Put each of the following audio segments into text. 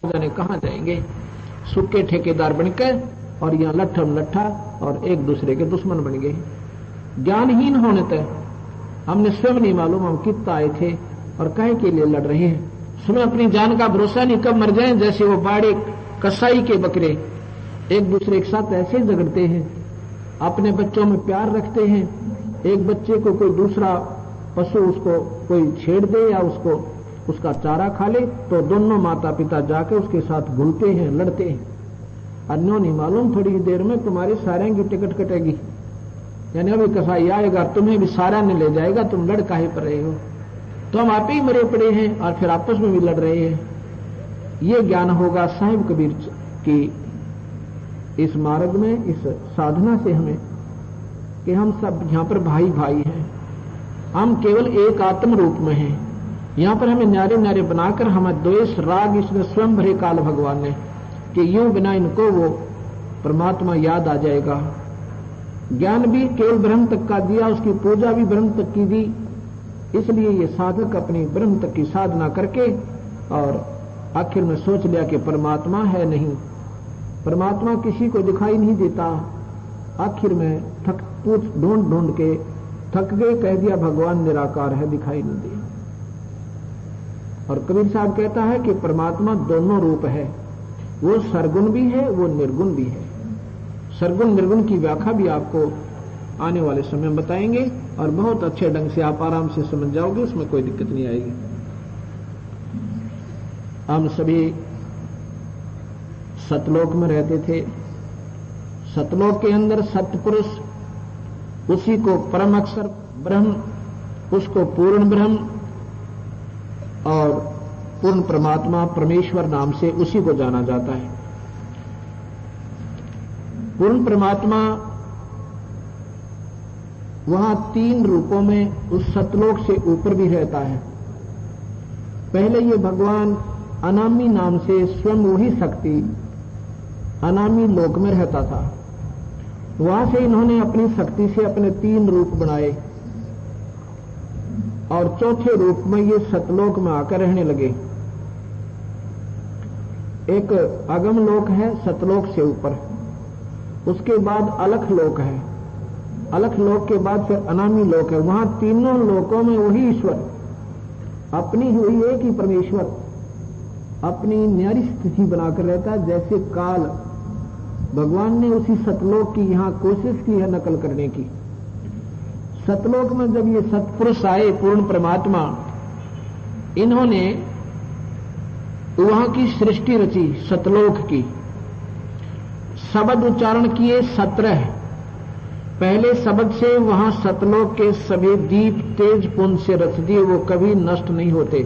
जाने कहां जाएंगे, सूखे ठेकेदार बनकर और यहां लट्ठम लट्ठा और एक दूसरे के दुश्मन बन गए। ज्ञानहीन होने तक हमने स्वयं नहीं मालूम हम कितना आए थे और काहे के लिए लड़ रहे हैं। उसमें अपनी जान का भरोसा नहीं, कब मर जाएं। जैसे वो बाड़े कसाई के बकरे एक दूसरे के साथ ऐसे झगड़ते हैं, अपने बच्चों में प्यार रखते हैं। एक बच्चे को कोई दूसरा पशु उसको कोई छेड़ दे या उसका चारा खा ले तो दोनों माता पिता जाके उसके साथ घुलते हैं, लड़ते हैं। अन्यों नहीं मालूम थोड़ी ही देर में तुम्हारी सारे की टिकट कटेगी, यानी अभी कसाई आएगा तुम्हें भी सारा ने ले जाएगा, तुम लड़ काहे पर रहे हो। तो हम आप ही मरे पड़े हैं और फिर आपस में भी लड़ रहे हैं। ये ज्ञान होगा साहिब कबीर की इस मार्ग में, इस साधना से हमें कि हम सब यहां पर भाई भाई हैं, हम केवल एक आत्म रूप में हैं। यहां पर हमें न्यारे न्यारे बनाकर हमें द्वेष राग इसने स्वयं भरे काल भगवान ने कि यूं बिना इनको वो परमात्मा याद आ जाएगा। ज्ञान भी केवल ब्रह्म तक का दिया, उसकी पूजा भी ब्रह्म तक की दी। इसलिए ये साधक अपनी ब्रह्म तक की साधना करके और आखिर में सोच लिया कि परमात्मा है नहीं, परमात्मा किसी को दिखाई नहीं देता। आखिर में ढूंढ ढूंढ के थक गए, कह दिया भगवान निराकार है, दिखाई नहीं दे। और कबीर साहब कहता है कि परमात्मा दोनों रूप है, वो सरगुण भी है, वो निर्गुण भी है। सरगुण निर्गुण की व्याख्या भी आपको आने वाले समय में बताएंगे और बहुत अच्छे ढंग से आप आराम से समझ जाओगे, उसमें कोई दिक्कत नहीं आएगी। हम सभी सतलोक में रहते थे। सतलोक के अंदर सतपुरुष, उसी को परम अक्षर ब्रह्म, उसको पूर्ण ब्रह्म और पूर्ण परमात्मा परमेश्वर नाम से उसी को जाना जाता है। पूर्ण परमात्मा वहां तीन रूपों में उस सतलोक से ऊपर भी रहता है। पहले ये भगवान अनामी नाम से स्वयं वही शक्ति अनामी लोक में रहता था। वहां से इन्होंने अपनी शक्ति से अपने तीन रूप बनाए और चौथे रूप में ये सतलोक में आकर रहने लगे। एक अगम लोक है सतलोक से ऊपर, उसके बाद अलख लोक है, अलख लोक के बाद फिर अनामी लोक है। वहां तीनों लोकों में वही ईश्वर अपनी हुई एक ही परमेश्वर अपनी न्यारी स्थिति बनाकर रहता है। जैसे काल भगवान ने उसी सतलोक की यहां कोशिश की है नकल करने की। सतलोक में जब ये सतपुरुष आए पूर्ण परमात्मा, इन्होंने वहां की सृष्टि रची सतलोक की। शब्द उच्चारण किए 17। पहले शब्द से वहां सतलोक के सभी दीप तेज पुंज से रच दिए, वो कभी नष्ट नहीं होते।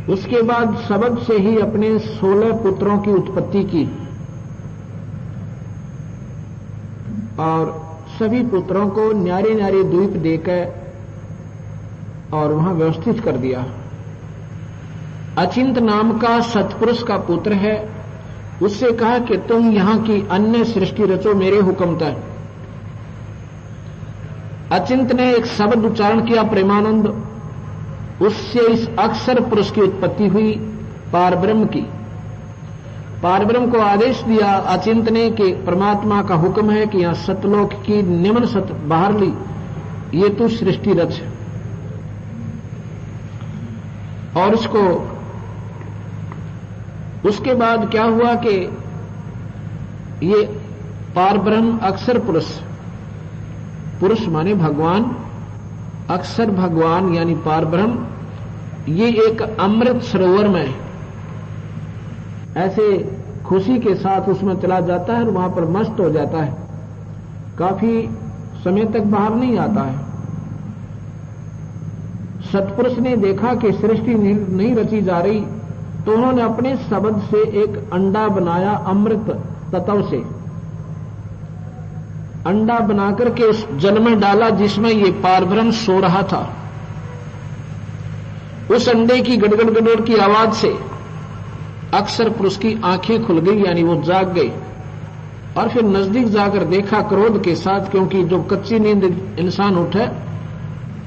उसके बाद शब्द से ही अपने 16 पुत्रों की उत्पत्ति की और सभी पुत्रों को न्यारे न्यारे द्वीप देकर और वहां व्यवस्थित कर दिया। अचिंत नाम का सतपुरुष का पुत्र है, उससे कहा कि तुम यहां की अन्य सृष्टि रचो मेरे हुक्म तक। अचिंत ने एक शब्द उच्चारण किया प्रेमानंद, उससे इस अक्षर पुरुष की उत्पत्ति हुई पारब्रह्म की। पारब्रह्म को आदेश दिया अचिंत ने कि परमात्मा का हुक्म है कि यहां सतलोक की निम्न सत बाहर ली, ये तू सृष्टि रच। और इसको उसके बाद क्या हुआ कि ये पारब्रह्म अक्षर पुरुष, पुरुष माने भगवान, अक्षर भगवान यानी पारब्रह्म, ये एक अमृत सरोवर में ऐसे खुशी के साथ उसमें चला जाता है और वहां पर मस्त हो जाता है, काफी समय तक बाहर नहीं आता है। सतपुरुष ने देखा कि सृष्टि नहीं रची जा रही, तो उन्होंने अपने शब्द से एक अंडा बनाया, अमृत तत्व से अंडा बनाकर के उस जल में डाला जिसमें ये पारब्रह्म सो रहा था। उस अंडे की गड़गड़ गड़गड़ की आवाज से अक्षर पुरुष की आंखें खुल गई, यानी वो जाग गई। और फिर नजदीक जाकर देखा क्रोध के साथ, क्योंकि जो कच्ची नींद इंसान उठे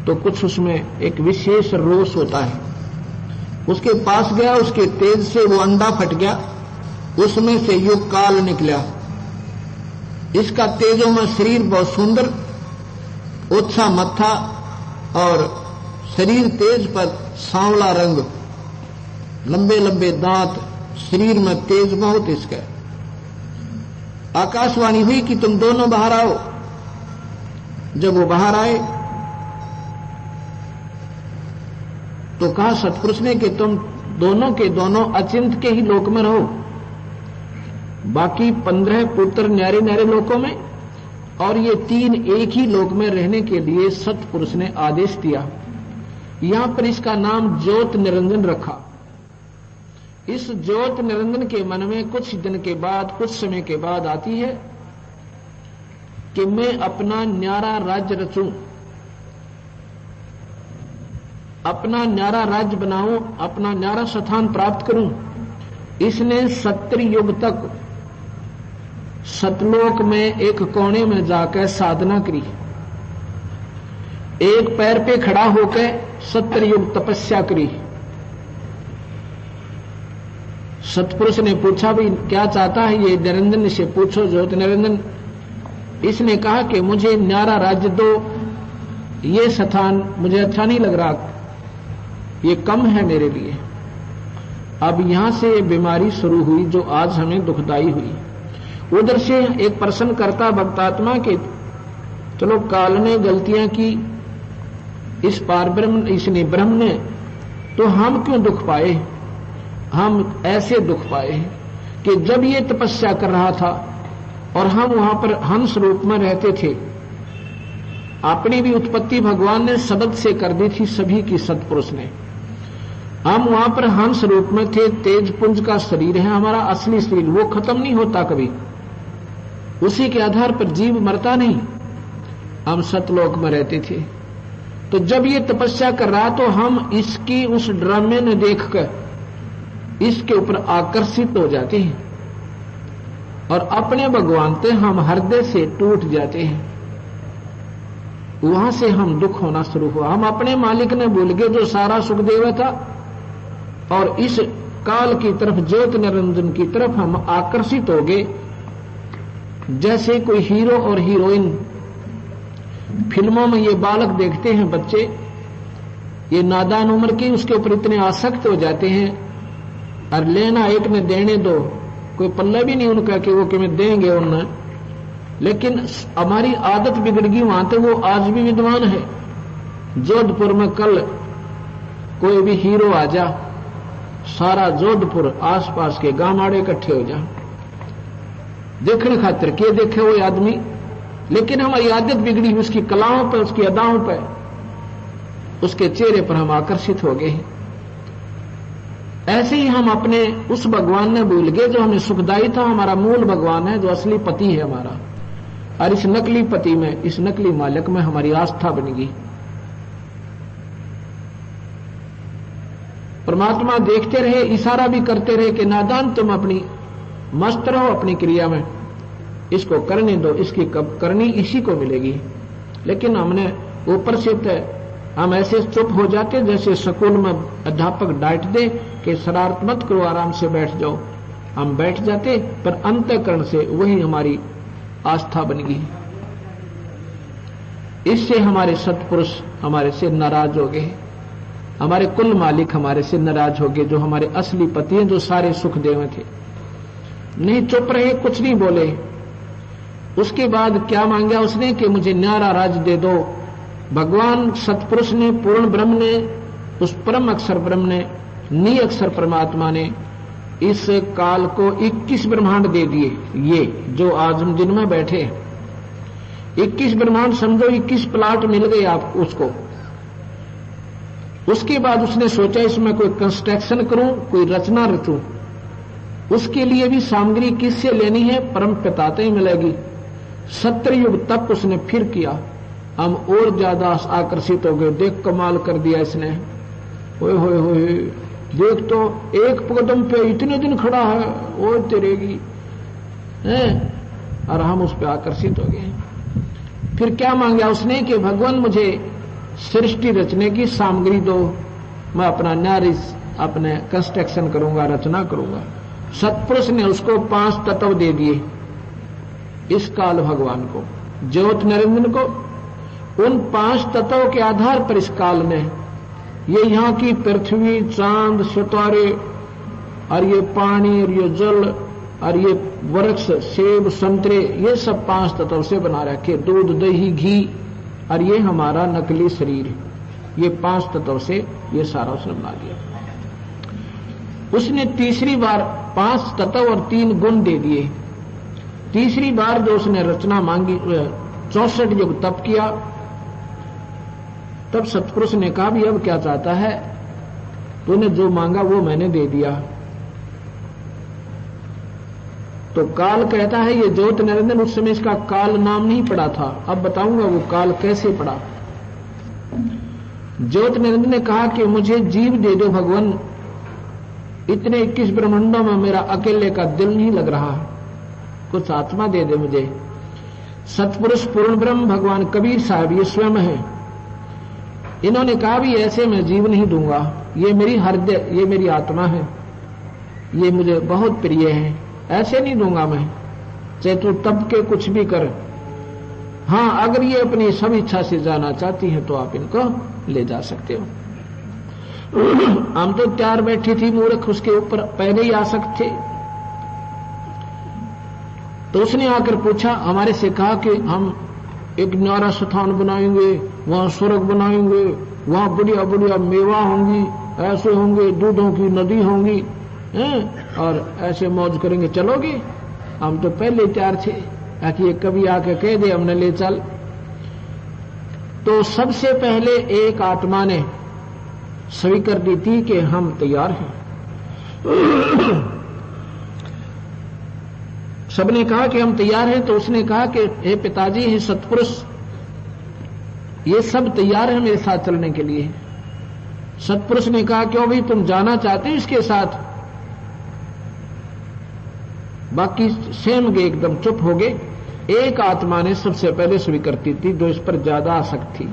तो कुछ उसमें एक विशेष रोष होता है। उसके पास गया, उसके तेज से वो अंडा फट गया, उसमें से युग काल निकला। इसका तेजोमय शरीर बहुत सुंदर, ओछा मत्था और शरीर तेज पर सांवला रंग, लंबे लंबे दांत, शरीर में तेज बहुत इसका। आकाशवाणी हुई कि तुम दोनों बाहर आओ। जब वो बाहर आए तो कहा सतपुरुष ने कि तुम दोनों के दोनों अचिंत के ही लोक में रहो, बाकी 15 पुत्र न्यारे न्यारे लोकों में, और ये 3 एक ही लोक में रहने के लिए सतपुरुष ने आदेश दिया। यहां पर इसका नाम ज्योत निरंजन रखा। इस ज्योत निरंजन के मन में कुछ दिन के बाद, कुछ समय के बाद आती है कि मैं अपना न्यारा राज्य रचूं, अपना न्यारा राज्य बनाऊं, अपना न्यारा स्थान प्राप्त करूं। इसने 70 युग तक सतलोक में एक कोने में जाकर साधना करी, एक पैर पे खड़ा होकर 70 युग तपस्या करी। सतपुरुष ने पूछा, भाई क्या चाहता है ये? निरंजन से पूछो, ज्योत निरंजन। इसने कहा कि मुझे न्यारा राज्य दो, ये स्थान मुझे अच्छा नहीं लग रहा, ये कम है मेरे लिए। अब यहां से बीमारी शुरू हुई जो आज हमें दुखदाई हुई। उधर से एक प्रश्न करता भक्तात्मा के, चलो काल ने गलतियां की, इस पार ब्रह्म, इसने ब्रह्म ने, तो हम क्यों दुख पाए? हम ऐसे दुख पाए कि जब ये तपस्या कर रहा था और हम वहां पर हंस रूप में रहते थे, अपनी भी उत्पत्ति भगवान ने शब्द से कर दी थी सभी की, सतपुरुष ने। हम वहां पर हंस रूप में थे, तेज पुंज का शरीर है हमारा, असली शरीर, वो खत्म नहीं होता कभी, उसी के आधार पर जीव मरता नहीं। हम सतलोक में रहते थे, तो जब ये तपस्या कर रहा तो हम इसकी उस ड्रामे ने देखकर इसके ऊपर आकर्षित हो जाते हैं और अपने भगवान से हम हृदय से टूट जाते हैं। वहां से हम दुख होना शुरू हुआ। हम अपने मालिक ने भूल गए जो सारा सुख देवा था, और इस काल की तरफ, ज्योत निरंजन की तरफ हम आकर्षित हो गए। जैसे कोई हीरो और हीरोइन, फिल्मों में ये बालक देखते हैं बच्चे, ये नादान उम्र के, उसके ऊपर इतने आसक्त हो जाते हैं, और लेना एक ने देने दो, कोई पल्ला भी नहीं उनका कि वो कि देंगे उन्हें। लेकिन हमारी आदत बिगड़ गई वहां तक, वो आज भी विद्वान है। जोधपुर में कल कोई भी हीरो आ जा, सारा जोधपुर आसपास के गांव इकट्ठे हो जा देखने खातिर, के देखे वो आदमी। लेकिन हमारी आदत बिगड़ी, उसकी कलाओं पर, उसकी अदाओं पर, उसके चेहरे पर हम आकर्षित हो गए। ऐसे ही हम अपने उस भगवान ने भूल गए जो हमें सुखदायी था, हमारा मूल भगवान है, जो असली पति है हमारा। और इस नकली पति में, इस नकली मालिक में हमारी आस्था बन गई। परमात्मा देखते रहे, इशारा भी करते रहे कि नादान तुम अपनी मस्त रहो अपनी क्रिया में, इसको करने दो, इसकी कब करनी इसी को मिलेगी। लेकिन हमने ऊपर से हम ऐसे चुप हो जाते जैसे स्कूल में अध्यापक डांट दे कि शरारत मत करो, आराम से बैठ जाओ। हम बैठ जाते, पर अंतःकरण से वही हमारी आस्था बन गई। इससे हमारे सत्पुरुष हमारे से नाराज हो गए, हमारे कुल मालिक हमारे से नाराज हो गए, जो हमारे असली पति हैं, जो सारे सुख देवे थे। नहीं चुप रहे, कुछ नहीं बोले। उसके बाद क्या मांगा उसने कि मुझे न्यारा राज दे दो। भगवान सतपुरुष ने, पूर्ण ब्रह्म ने, उस परम अक्षर ब्रह्म ने, नी अक्षर परमात्मा ने इस काल को 21 ब्रह्मांड दे दिए। ये जो आज हम जिनमें बैठे हैं 21 ब्रह्मांड समझो, 21 प्लाट मिल गए आपको उसको। उसके बाद उसने सोचा इसमें कोई कंस्ट्रक्शन करूं, कोई रचना रचूं। उसके लिए भी सामग्री किससे लेनी है? परम पिता से ही मिलेगी। 70 युग तक उसने फिर किया। हम और ज्यादा आकर्षित हो गए, देख कमाल कर दिया इसने, ओए होए होए, देख तो एक कदम पे इतने दिन खड़ा है, वो तेरेगी है। और हम उस पर आकर्षित हो गए। फिर क्या मांगा उसने कि भगवान मुझे सृष्टि रचने की सामग्री दो, मैं अपना अपने कंस्ट्रक्शन करूंगा, रचना करूंगा। सतपुरुष ने उसको 5 तत्व दे दिए, इस काल भगवान को, ज्योत निरंजन को। उन 5 तत्वों के आधार पर इस काल ने ये यहाँ की पृथ्वी, चांद, सितारे और ये पानी और ये जल और ये वृक्ष, सेब, संतरे, ये सब 5 तत्व से बना रखे। दूध, दही, घी और ये हमारा नकली शरीर, ये 5 तत्व से ये सारा उसने बना दिया। उसने तीसरी बार 5 तत्व और 3 गुण दे दिए। तीसरी बार जो उसने रचना मांगी, 64 युग तप किया, तब सतपुरुष ने कहा भी अब क्या चाहता है, तूने जो मांगा वो मैंने दे दिया। तो काल कहता है ये ज्योत निरंजन, उस समय इसका काल नाम नहीं पड़ा था, अब बताऊंगा वो काल कैसे पड़ा। ज्योत निरंजन ने कहा कि मुझे जीव दे दो भगवान, इतने 21 ब्रह्मांडों में मेरा अकेले का दिल नहीं लग रहा, कुछ आत्मा दे दे मुझे। सतपुरुष पूर्ण ब्रह्म भगवान कबीर साहब ये स्वयं है, इन्होंने कहा भी ऐसे मैं जीव नहीं दूंगा, ये मेरी हृदय, ये मेरी आत्मा है, ये मुझे बहुत प्रिय है, ऐसे नहीं दूंगा मैं, चाहे तू तब के कुछ भी कर। हाँ, अगर ये अपनी सब इच्छा से जाना चाहती है तो आप इनको ले जा सकते हो। हम तो तैयार बैठी थी मूर्ख, उसके ऊपर पहले ही आ सकते। तो उसने आकर पूछा, हमारे से कहा कि हम एक न्यारा स्थान बनाएंगे, वहां स्वर्ग बनाएंगे, वहां बढ़िया बढ़िया मेवा होंगी, ऐसे होंगे, दूधों की नदी होंगी, और ऐसे मौज करेंगे, चलोगे? हम तो पहले तैयार थे, ताकि ये कभी आके कह दे हमने ले चल। तो सबसे पहले एक आत्मा ने स्वीकार दी थी कि हम तैयार हैं। सबने कहा कि हम तैयार हैं, तो उसने कहा कि हे पिताजी, हे सतपुरुष, ये सब तैयार है मेरे साथ चलने के लिए। सतपुरुष ने कहा, क्यों भाई तुम जाना चाहते हो इसके साथ? बाकी सेम गए, एकदम चुप हो गए। एक आत्मा ने सबसे पहले स्वीकृति थी, जो इस पर ज्यादा आसक्त थी।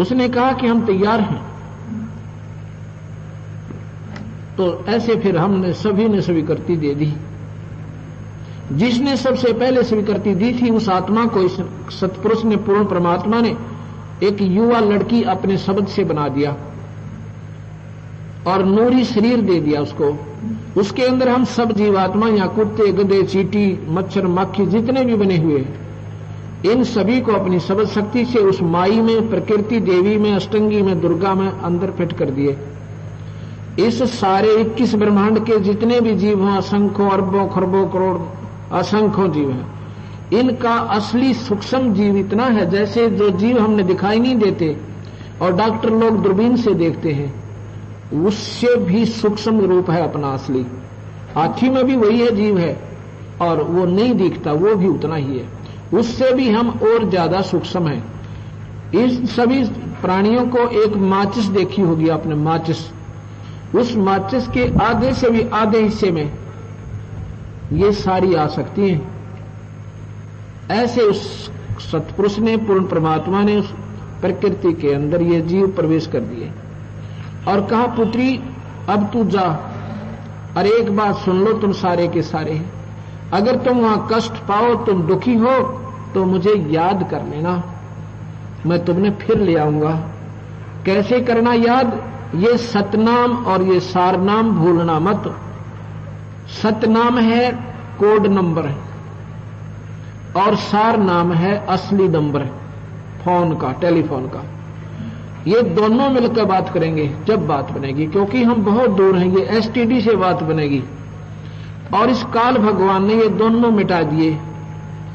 उसने कहा कि हम तैयार हैं। तो ऐसे फिर हमने सभी ने स्वीकृति दे दी। जिसने सबसे पहले स्वीकृति दी थी उस आत्मा को इस सतपुरुष ने, पूर्ण परमात्मा ने, एक युवा लड़की अपने शब्द से बना दिया और नूरी शरीर दे दिया उसको। उसके अंदर हम सब जीवात्मा, या कुत्ते, गधे, चींटी, मच्छर, मक्खी जितने भी बने हुए, इन सभी को अपनी शब्द शक्ति से उस माई में, प्रकृति देवी में, अष्टंगी में, दुर्गा में अंदर फिट कर दिए। इस सारे 21 ब्रह्मांड के जितने भी जीव हैं, असंख्यों, अरबों, खरबों, करोड़, असंख्यों जीव हैं, इनका असली सूक्ष्म जीव इतना है, जैसे जो जीव हमने दिखाई नहीं देते और डॉक्टर लोग दूरबीन से देखते हैं, उससे भी सूक्ष्म रूप है अपना असली। हाथी में भी वही है, जीव है, और वो नहीं दिखता, वो भी उतना ही है, उससे भी हम और ज्यादा सूक्ष्म हैं। इस सभी प्राणियों को एक माचिस देखी होगी आपने, माचिस, उस माचिस के आधे से भी आधे हिस्से में ये सारी आ सकती हैं। ऐसे उस सतपुरुष ने, पूर्ण परमात्मा ने उस प्रकृति के अंदर ये जीव प्रवेश कर दिए और कहा, पुत्री अब तू जा, और एक बात सुन लो तुम सारे के सारे, अगर तुम वहां कष्ट पाओ, तुम दुखी हो, तो मुझे याद कर लेना, मैं तुम्हें फिर ले आऊंगा। कैसे करना याद? ये सतनाम और ये सारनाम भूलना मत। सतनाम है कोड नंबर है, और सार नाम है असली नंबर फोन का, टेलीफोन का। ये दोनों मिलकर बात करेंगे जब बात बनेगी, क्योंकि हम बहुत दूर हैं, ये एसटीडी से बात बनेगी। और इस काल भगवान ने ये दोनों मिटा दिए,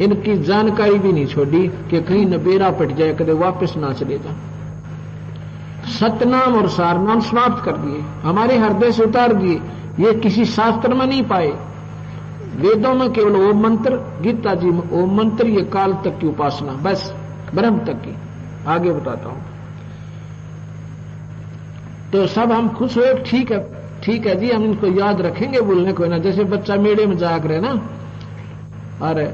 इनकी जानकारी भी नहीं छोड़ी कि कहीं न बेरा पट जाए, कदे वापस ना चलेगा। सतनाम और सारनाम समाप्त कर दिए, हमारे हृदय से उतार दिए। ये किसी शास्त्र में नहीं पाए, वेदों में केवल ओम मंत्र, गीता जी में ओम मंत्र, ये काल तक की उपासना, बस ब्रह्म तक की। आगे बताता हूं। तो सब हम खुश हुए, ठीक है, ठीक है जी, हम इनको याद रखेंगे, बोलने को ना, जैसे बच्चा मेले में जाग रहे ना, अरे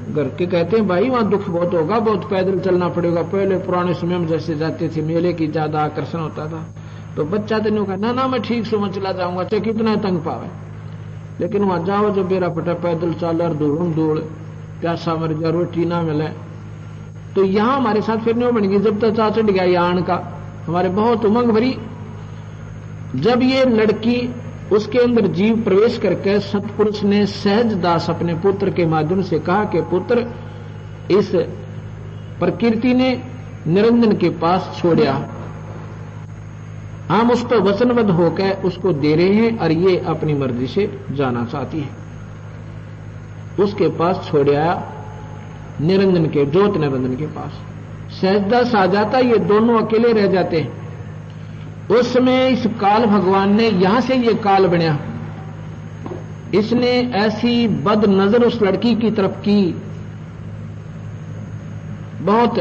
घर के कहते हैं भाई वहां दुख बहुत होगा, बहुत पैदल चलना पड़ेगा। पहले पुराने समय में जैसे जाते थे, मेले की ज्यादा आकर्षण होता था, तो बच्चा तो नहीं कहा ना ना मैं ठीक से मैं चला जाऊंगा, चाहे कितना तंग पावे, लेकिन वहां जाओ जब बेरा फटा पैदल चालर दौड़ दौड़ प्यासा मर जा रोटी ना मिले। तो यहां हमारे साथ फिर नहीं बनेगी जब तक चा चढ़ गया यान का, हमारे बहुत उमंग भरी। जब ये लड़की उसके अंदर जीव प्रवेश करके सतपुरुष ने सहज दास अपने पुत्र के माध्यम से कहा कि पुत्र, इस प्रकृति ने निरंजन के पास छोड़ा, हम उस पर वचनबद्ध होकर उसको दे रहे हैं और ये अपनी मर्जी से जाना चाहती है। उसके पास छोड़ आया निरंजन के, ज्योत निरंजन के पास। सहजदास आ जाता, ये दोनों अकेले रह जाते हैं। उस समय इस काल भगवान ने, यहां से ये काल बनया, इसने ऐसी बद नजर उस लड़की की तरफ की, बहुत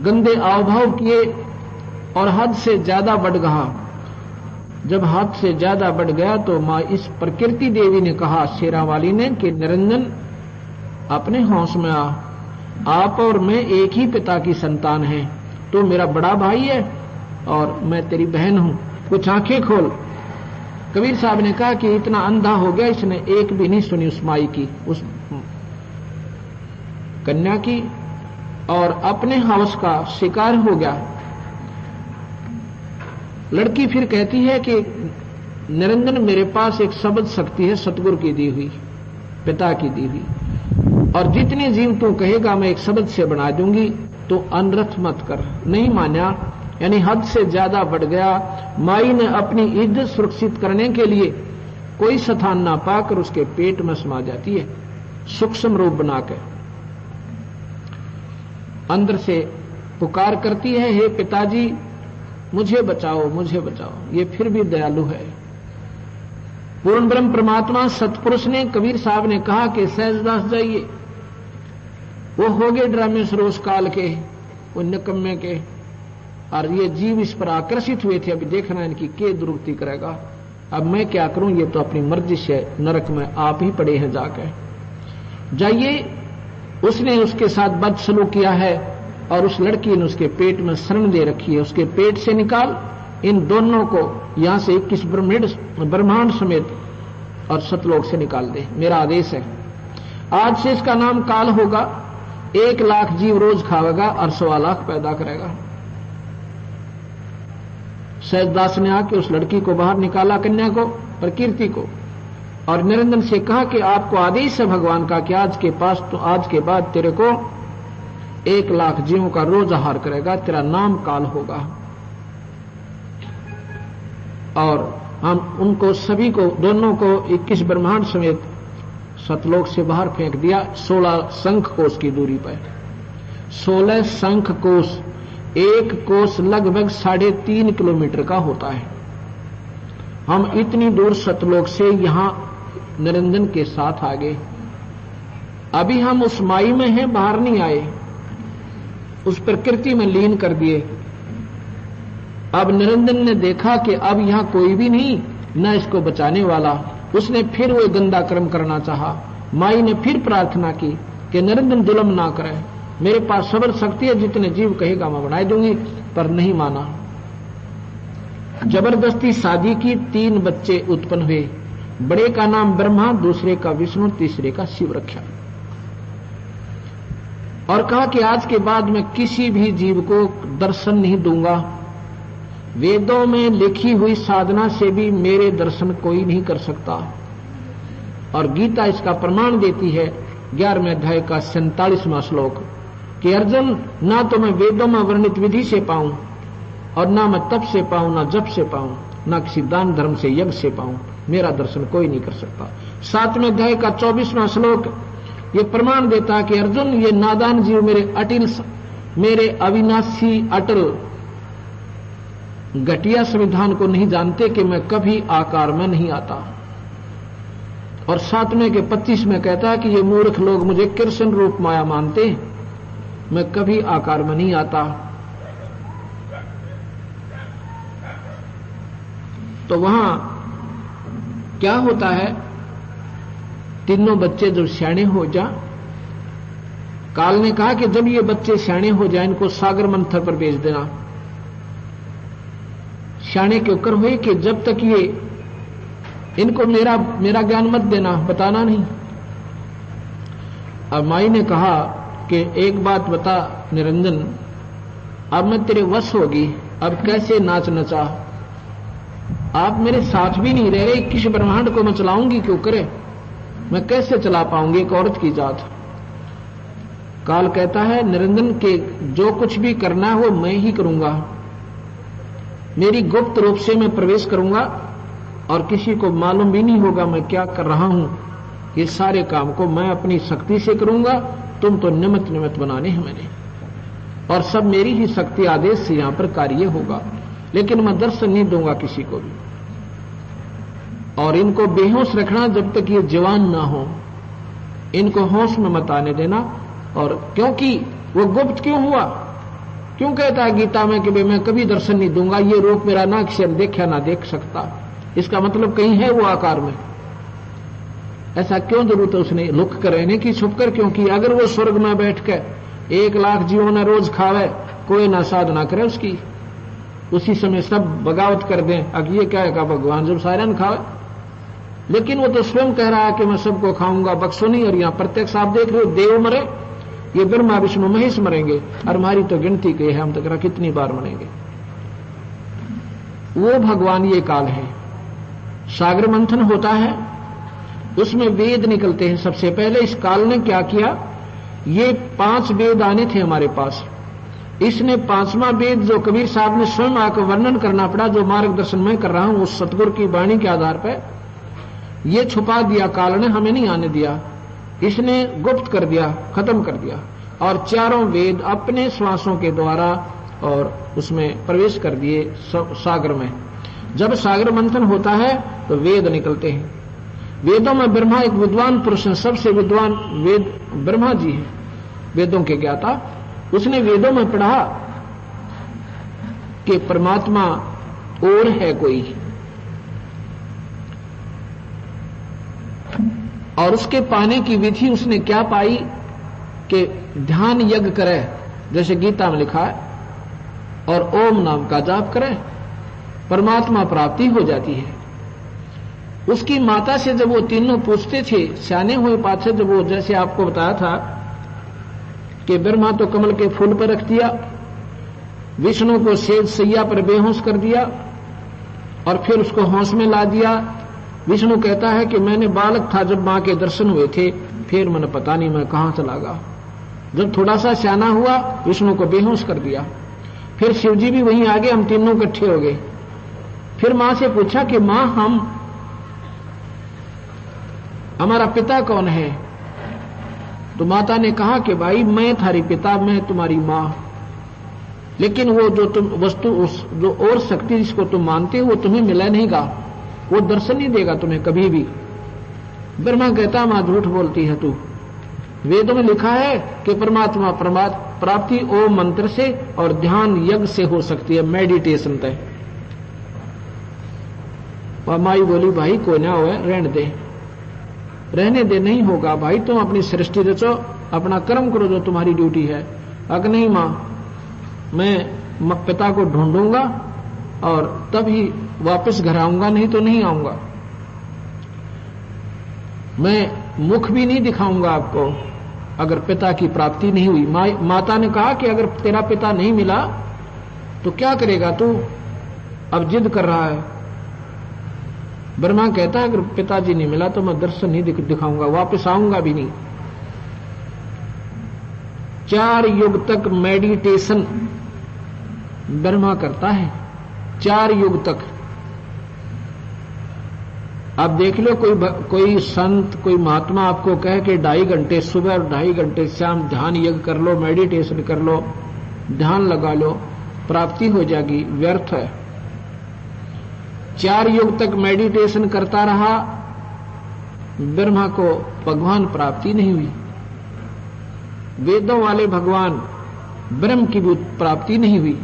गंदे आवभाव किए और हद से ज्यादा बढ़ गया। जब हद से ज्यादा बढ़ गया तो मां इस प्रकृति देवी ने कहा, शेरा वाली ने, कि निरंजन अपने होश में आ, आप और मैं एक ही पिता की संतान हैं, तो मेरा बड़ा भाई है और मैं तेरी बहन हूं, कुछ आंखें खोल। कबीर साहब ने कहा कि इतना अंधा हो गया, इसने एक भी नहीं सुनी उस माई की, उस कन्या की, और अपने हवस का शिकार हो गया। लड़की फिर कहती है कि निरंजन, मेरे पास एक शब्द शक्ति है सतगुरु की दी हुई, पिता की दी हुई, और जितने जीव तू कहेगा मैं एक शब्द से बना दूंगी, तो अनर्थ मत कर। नहीं माना, यानी हद से ज्यादा बढ़ गया। माई ने अपनी इज्जत सुरक्षित करने के लिए कोई स्थान ना पाकर उसके पेट में समा जाती है, सूक्ष्म रूप बनाकर अंदर से पुकार करती है, हे पिताजी मुझे बचाओ, मुझे बचाओ। ये फिर भी दयालु है। पूर्ण ब्रह्म परमात्मा सतपुरुष ने, कबीर साहब ने कहा कि सहजदास जाइए, वो हो गए ड्रामे सरोज काल के, वो निकम्मे के, और ये जीव इस पर आकर्षित हुए थे। अभी देखना इनकी के दुर्गति करेगा, अब मैं क्या करूं, ये तो अपनी मर्जी से नरक में आप ही पड़े हैं जाकर। जाइए, उसने उसके साथ बदसलूक किया है और उस लड़की ने उसके पेट में शरण दे रखी है, उसके पेट से निकाल इन दोनों को, यहां से 21 ब्रह्मांड समेत और सतलोक से निकाल दे, मेरा आदेश है। आज से इसका नाम काल होगा, 1 लाख जीव रोज खावेगा और 1.25 लाख पैदा करेगा। सहजदास ने आके उस लड़की को बाहर निकाला, कन्या को, प्रकृति को, और निरंजन से कहा कि आपको आदेश है भगवान का कि आज के बाद तेरे को 1 लाख जीवों का रोज आहार करेगा, तेरा नाम काल होगा। और हम उनको सभी को, दोनों को 21 ब्रह्मांड समेत सतलोक से बाहर फेंक दिया, 16 शंख कोश की दूरी पर। 16 शंख कोश, एक कोश लगभग 3.5 किलोमीटर का होता है। हम इतनी दूर सतलोक से यहां निरंजन के साथ आ गए। अभी हम उस माई में हैं, बाहर नहीं आए, उस प्रकृति में लीन कर दिए। अब निरंजन ने देखा कि अब यहां कोई भी नहीं, न इसको बचाने वाला। उसने फिर वो गंदा कर्म करना चाहा। माई ने फिर प्रार्थना की कि निरंजन जुल्म ना करे, मेरे पास सबर शक्ति है, जितने जीव कहेगा मैं बना दूंगी, पर नहीं माना। जबरदस्ती शादी की, 3 बच्चे उत्पन्न हुए। बड़े का नाम ब्रह्मा, दूसरे का विष्णु, तीसरे का शिव रखा, और कहा कि आज के बाद मैं किसी भी जीव को दर्शन नहीं दूंगा। वेदों में लिखी हुई साधना से भी मेरे दर्शन कोई नहीं कर सकता, और गीता इसका प्रमाण देती है 11वें अध्याय का 47वां श्लोक कि अर्जुन, ना तो मैं वेदों में वर्णित विधि से पाऊं, और ना मैं तप से पाऊं, ना जप से पाऊं, ना किसी दान धर्म से यज्ञ से पाऊं, मेरा दर्शन कोई नहीं कर सकता। 7वें अध्याय का 24वां श्लोक ये प्रमाण देता है कि अर्जुन, ये नादान जीव मेरे अविनाशी अटल घटिया संविधान को नहीं जानते कि मैं कभी आकार में नहीं आता। और 7वें के 25 में कहता है कि ये मूर्ख लोग मुझे कृष्ण रूप माया मानते, मैं कभी आकार में नहीं आता। तो वहां क्या होता है, तीनों बच्चे जब सियाणे हो जा, काल ने कहा कि जब ये बच्चे सियाणे हो जाए, इनको सागर मंथर पर भेज देना। सियाने के ऊपर हुए कि जब तक ये इनको मेरा ज्ञान मत देना, बताना नहीं। अब माई ने कहा कि एक बात बता निरंजन, अब मैं तेरे वश होगी, अब कैसे नाच नचा, आप मेरे साथ भी नहीं रह रहे, किस ब्रह्मांड को मैं चलाऊंगी क्यों करे, मैं कैसे चला पाऊंगी एक औरत की जात। काल कहता है निरंजन के जो कुछ भी करना है वो मैं ही करूंगा, मेरी गुप्त रूप से मैं प्रवेश करूंगा और किसी को मालूम भी नहीं होगा मैं क्या कर रहा हूं। ये सारे काम को मैं अपनी शक्ति से करूंगा, तुम तो निमित्त निमित्त बनाने हैं मैंने, और सब मेरी ही शक्ति आदेश से यहां पर कार्य होगा, लेकिन मैं दर्शन नहीं दूंगा किसी को भी। और इनको बेहोश रखना जब तक ये जवान ना हो, इनको होश में मत आने देना। और क्योंकि वो गुप्त क्यों हुआ, क्यों कहता है गीता में कि भाई मैं कभी दर्शन नहीं दूंगा, ये रूप मेरा ना किसी ने देखा ना देख सकता, इसका मतलब कहीं है वो आकार में। ऐसा क्यों जरूरत है उसने लुक कर रहने की, छुप कर? क्योंकि अगर वो स्वर्ग में बैठ कर 1 लाख जीवों ने रोज खावे, कोई ना साधना करे उसकी, उसी समय सब बगावत कर दें, अब ये क्या है भगवान जब सारे न खावे। लेकिन वो तो स्वयं कह रहा है कि मैं सबको खाऊंगा, बख्शो नहीं। और यहां प्रत्यक्ष आप देख रहे हो, देव मरे, ये ब्रह्मा विष्णु महेश मरेंगे, और हमारी तो गिनती के है, हम तक कितनी बार मरेंगे। वो भगवान ये काल है। सागर मंथन होता है, उसमें वेद निकलते हैं। सबसे पहले इस काल ने क्या किया, ये 5 वेद आने थे हमारे पास, इसने 5वां वेद जो कबीर साहब ने स्वयं आकर वर्णन करना पड़ा, जो मार्गदर्शन मैं कर रहा हूं उस सतगुरु की वाणी के आधार पर, ये छुपा दिया काल ने, हमें नहीं आने दिया, इसने गुप्त कर दिया, खत्म कर दिया। और 4 वेद अपने श्वासों के द्वारा और उसमें प्रवेश कर दिए सागर में। जब सागर मंथन होता है तो वेद निकलते हैं। वेदों में ब्रह्मा एक विद्वान पुरुष है, सबसे विद्वान वेद ब्रह्मा जी हैं, वेदों के ज्ञाता। उसने वेदों में पढ़ा कि परमात्मा और है कोई, और उसके पाने की विधि उसने क्या पाई कि ध्यान यज्ञ करे, जैसे गीता में लिखा है, और ओम नाम का जाप करे, परमात्मा प्राप्ति हो जाती है। उसकी माता से जब वो तीनों पूछते थे, सियाने हुए पाछे, जब वो जैसे आपको बताया था कि ब्रह्मा तो कमल के फूल पर रख दिया, विष्णु को सेज सैया पर बेहोश कर दिया, और फिर उसको होश में ला दिया। विष्णु कहता है कि मैंने बालक था जब मां के दर्शन हुए थे, फिर मैंने पता नहीं मैं कहां चला गया। जब थोड़ा सा सियाना हुआ, विष्णु को बेहोश कर दिया, फिर शिवजी भी वहीं आ गए, हम तीनों इकट्ठे हो गए। फिर मां से पूछा कि मां हमारा पिता कौन है? तो माता ने कहा कि भाई मैं थारी पिता, मैं तुम्हारी मां, लेकिन वो जो तुम वस्तु, उस जो और शक्ति जिसको तुम मानते हो वो तुम्हें मिला नहीं गा, वो दर्शन नहीं देगा तुम्हें कभी भी। ब्रह्मा कहता मां झूठ बोलती है तू, वेदों में लिखा है कि परमात्मा प्राप्ति ओम मंत्र से और ध्यान यज्ञ से हो सकती है, मेडिटेशन तय। माई बोली भाई कोई ना हो, रहने दे, नहीं होगा भाई, तुम अपनी सृष्टि रचो, अपना कर्म करो जो तुम्हारी ड्यूटी है। अगर नहीं मां, मैं पिता को ढूंढूंगा और तभी वापस घर आऊंगा, नहीं तो नहीं आऊंगा। मैं मुख भी नहीं दिखाऊंगा आपको अगर पिता की प्राप्ति नहीं हुई। माता ने कहा कि अगर तेरा पिता नहीं मिला तो क्या करेगा तू, अब जिद कर रहा है। ब्रह्मा कहता है अगर पिताजी नहीं मिला तो मैं दर्शन नहीं दिखाऊंगा, वापस आऊंगा भी नहीं। 4 युग तक मेडिटेशन ब्रह्मा करता है, 4 युग तक। अब देख लो कोई संत, कोई महात्मा आपको कहे कि 2.5 घंटे सुबह और 2.5 घंटे शाम ध्यान यज्ञ कर लो, मेडिटेशन कर लो, ध्यान लगा लो, प्राप्ति हो जाएगी, व्यर्थ है। 4 युग तक मेडिटेशन करता रहा, ब्रह्मा को भगवान प्राप्ति नहीं हुई। वेदों वाले भगवान ब्रह्म की भी प्राप्ति नहीं हुई।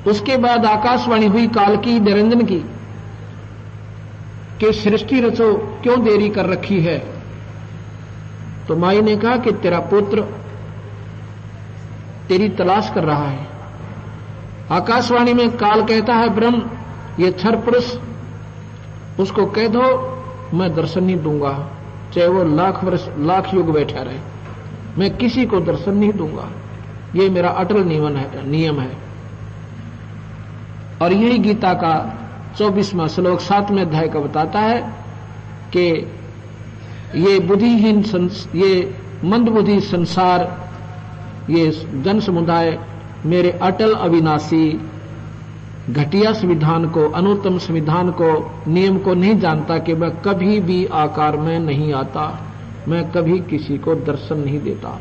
उसके बाद आकाशवाणी हुई काल की, निरंजन की, कि सृष्टि रचो, क्यों देरी कर रखी है? तो माई ने कहा कि तेरा पुत्र तेरी तलाश कर रहा है, आकाशवाणी में काल कहता है ब्रह्म ये क्षर पुरुष, उसको कह दो मैं दर्शन नहीं दूंगा, चाहे वो लाख वर्ष लाख युग बैठा रहे, मैं किसी को दर्शन नहीं दूंगा। ये मेरा अटल नियम है। और यही गीता का 24वां श्लोक 7वें अध्याय का बताता है कि ये बुद्धिहीन ये मंदबुद्धि संसार, ये जन समुदाय मेरे अटल अविनाशी घटिया संविधान को, अनुत्तम संविधान को, नियम को नहीं जानता कि मैं कभी भी आकार में नहीं आता, मैं कभी किसी को दर्शन नहीं देता।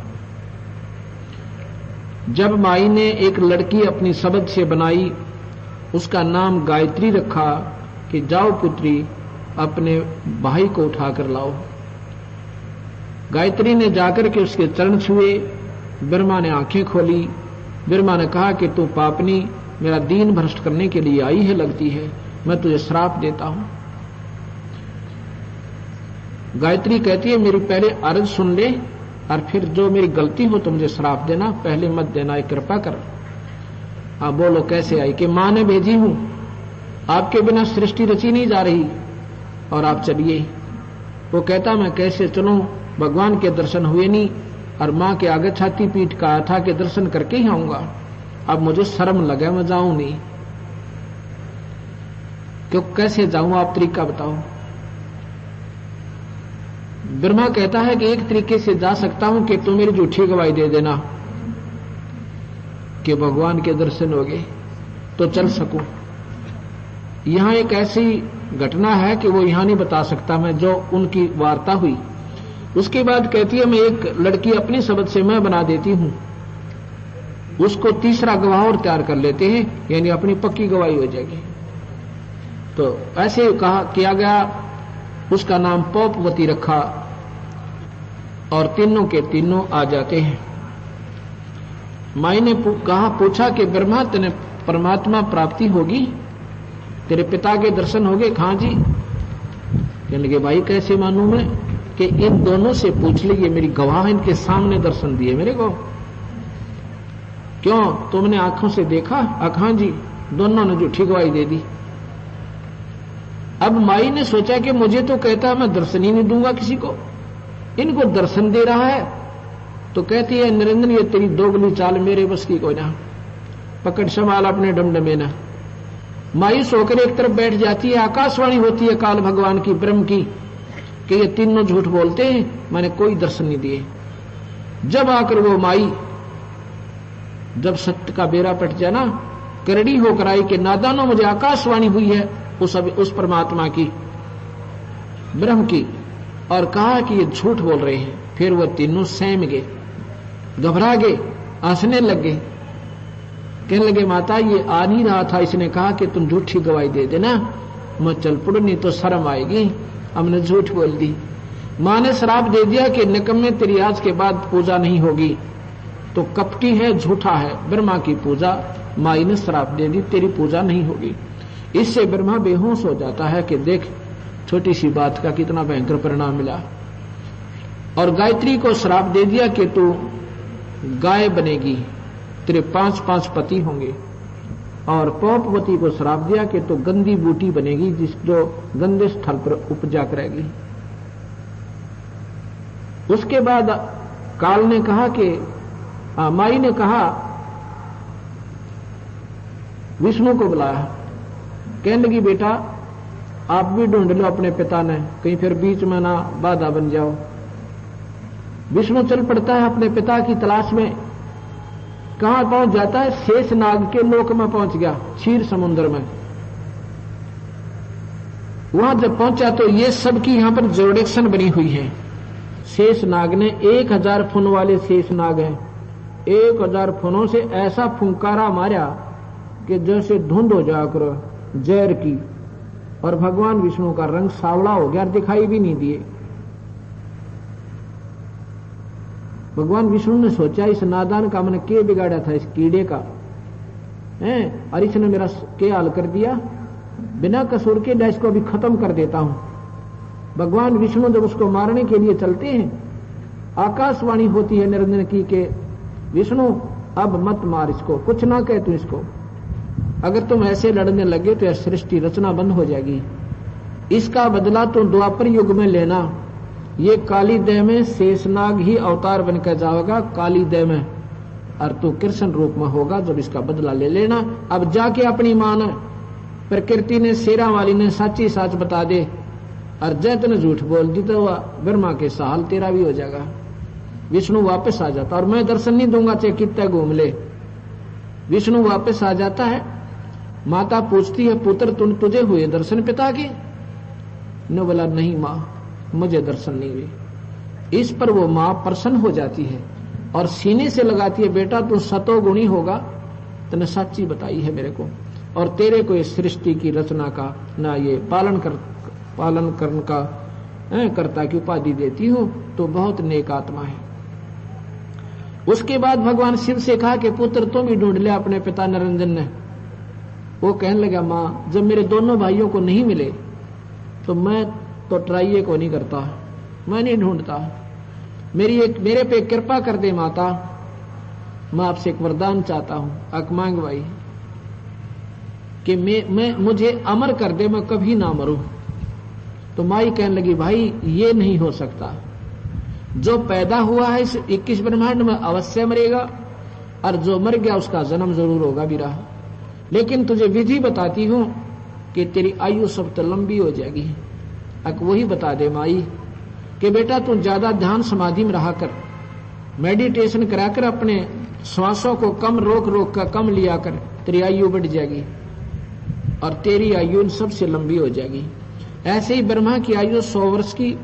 जब माई ने एक लड़की अपनी शब्द से बनाई, उसका नाम गायत्री रखा कि जाओ पुत्री अपने भाई को उठाकर लाओ। गायत्री ने जाकर के उसके चरण छुए। ब्रह्मा ने आंखें खोली। ब्रह्मा ने कहा कि तू पापनी मेरा दीन भ्रष्ट करने के लिए आई है लगती है, मैं तुझे श्राप देता हूं। गायत्री कहती है मेरी पहले अर्ज सुन ले और फिर जो मेरी गलती हो तो मुझे श्राप देना, पहले मत देना, एक कृपा कर। आप बोलो कैसे आई? कि मां ने भेजी हूं, आपके बिना सृष्टि रची नहीं जा रही और आप चलिए। वो कहता मैं कैसे चलूं, भगवान के दर्शन हुए नहीं और मां के आगे छाती पीट कहा था कि दर्शन करके ही आऊंगा, अब मुझे शर्म लगा, मैं जाऊं नहीं। क्यों कैसे जाऊं, आप तरीका बताओ। ब्रह्मा कहता है कि एक तरीके से जा सकता हूं कि तुम मेरी झूठी गवाही दे देना कि भगवान के दर्शन हो गए तो चल सकूं। यहां एक ऐसी घटना है कि वो यहां नहीं बता सकता मैं, जो उनकी वार्ता हुई। उसके बाद कहती है मैं एक लड़की अपनी शब्द से मैं बना देती हूं, उसको तीसरा गवाह और तैयार कर लेते हैं, यानी अपनी पक्की गवाही हो जाएगी। तो ऐसे कहा किया गया। उसका नाम पौपवती रखा और तीनों के तीनों आ जाते हैं। माई ने पूछा कि ब्रह्मा तेने परमात्मा प्राप्ति होगी, तेरे पिता के दर्शन होगे? हाँ जी। कहने लगे भाई कैसे मानूं मैं? कि इन दोनों से पूछ लीजिए, मेरी गवाह इनके सामने दर्शन दिए मेरे को। क्यों तुमने आंखों से देखा? हाँ जी। दोनों ने झूठी गवाही दे दी। अब माई ने सोचा कि मुझे तो कहता है मैं दर्शन ही नहीं दूंगा किसी को, इनको दर्शन दे रहा है। तो कहती है नरेंद्र ये तेरी दोगली चाल मेरे बस की कोई ना, पकड़ संभाल अपने डमडमे ना। मायूस होकर एक तरफ बैठ जाती है। आकाशवाणी होती है काल भगवान की, ब्रह्म की, कि ये तीनों झूठ बोलते हैं, मैंने कोई दर्शन नहीं दिए। जब आकर वो माई, जब सत्य का बेड़ा पट जाए ना, करड़ी होकर आई कि नादानो मुझे आकाशवाणी हुई है उस परमात्मा की, ब्रह्म की, और कहा कि ये झूठ बोल रहे हैं। फिर वो तीनों सहम गए, घबरा गए, हंसने लगे, कहने लगे माता ये आ नहीं रहा था, इसने कहा कि तुम झूठी गवाही दे देना, मैं चल पड़ू नहीं तो शर्म आएगी, हमने झूठ बोल दी। मां ने श्राप दे दिया कि निकम्मे तेरी आज के बाद पूजा नहीं होगी, तो कपटी है, झूठा है। ब्रह्मा की पूजा माई ने श्राप दे दी, तेरी पूजा नहीं होगी। इससे ब्रह्मा बेहोश हो जाता है कि देख छोटी सी बात का कितना भयंकर परिणाम मिला। और गायत्री को श्राप दे दिया कि तू गाय बनेगी, तेरे 5-5 पति होंगे। और पौपवती को श्राप दिया कि तू गंदी बूटी बनेगी, जो गंदे स्थल पर उपजा करेगी। उसके बाद काल ने कहा कि माई ने कहा विष्णु को बुलाया, कहने लगी बेटा आप भी ढूंढ लो अपने पिता ने, कहीं फिर बीच में ना बाधा बन जाओ। विष्णु चल पड़ता है अपने पिता की तलाश में। कहां पहुंच जाता है? शेष नाग के लोक में पहुंच गया, क्षीर समुद्र में। वहां जब पहुंचा तो ये सबकी यहां पर जोड़ेक्शन बनी हुई है। शेष नाग ने 1000 फुन वाले शेष नाग हैं, 1000 फुनों से ऐसा फुंकारा मारा कि जैसे धुंध हो जाकर जहर की, और भगवान विष्णु का रंग सावला हो गया, दिखाई भी नहीं दिए। भगवान विष्णु ने सोचा इस नादान का मैंने क्या बिगाड़ा था, इस कीड़े का है, और इसने मेरा क्या हाल कर दिया, बिना कसूर के डैश को अभी खत्म कर देता हूं। भगवान विष्णु जब उसको मारने के लिए चलते हैं, आकाशवाणी होती है निरंजन की के विष्णु अब मत मार इसको, कुछ ना कह तू इसको। अगर तुम ऐसे लड़ने लगे तो यह सृष्टि रचना बंद हो जाएगी। इसका बदला तुम द्वापर युग में लेना। ये काली देह में शेषनाग ही अवतार बनकर जाएगा, काली देह में, और तू कृष्ण रूप में होगा जब इसका बदला ले लेना। अब जाके अपनी मान प्रकृति ने शेरा वाली ने साची साच बता दे, और जैत ने झूठ बोल दी तो वह ब्रह्मा के साल तेरा भी हो जाएगा। विष्णु वापस आ जाता, और मैं दर्शन नहीं दूंगा चाहे कितना घूम ले। विष्णु वापस आ जाता है। माता पूछती है पुत्र तुझे हुए दर्शन पिता के? ने बोला नहीं माँ, मुझे दर्शन नहीं हुए। इस पर वो माँ प्रसन्न हो जाती है और सीने से लगाती है, बेटा तू सतोगुणी होगा, तूने सच्ची बताई है मेरे को, और तेरे को इस सृष्टि की रचना का ना ये पालन करने का कर्ता की उपाधि देती हूँ, तो बहुत नेक आत्मा है। उसके बाद भगवान शिव से कहा कि पुत्र तुम ही ढूंढ ले अपने पिता निरंजन ने। वो कहने लगा माँ जब मेरे दोनों भाइयों को नहीं मिले तो मैं तो ट्राई को नहीं करता, मैं नहीं ढूंढता। मेरे पे कृपा कर दे माता, मैं आपसे एक वरदान चाहता हूं, अकमांग भाई, कि मैं मुझे अमर कर दे, मैं कभी ना मरूं। तो माई कहने लगी भाई ये नहीं हो सकता, जो पैदा हुआ है इस 21 ब्रह्मांड में अवश्य मरेगा, और जो मर गया उसका जन्म जरूर होगा भी रहा। लेकिन तुझे विधि बताती हूं कि तेरी आयु सब तो लंबी हो जाएगी। अक वही बता दे माई कि बेटा तू ज्यादा ध्यान समाधि में रहा कर, मेडिटेशन कराकर अपने श्वासों को कम रोक कर कम लिया कर, तेरी आयु बढ़ जाएगी और तेरी आयु इन सबसे लंबी हो जाएगी। ऐसे ही ब्रह्मा की आयु 100 वर्ष की,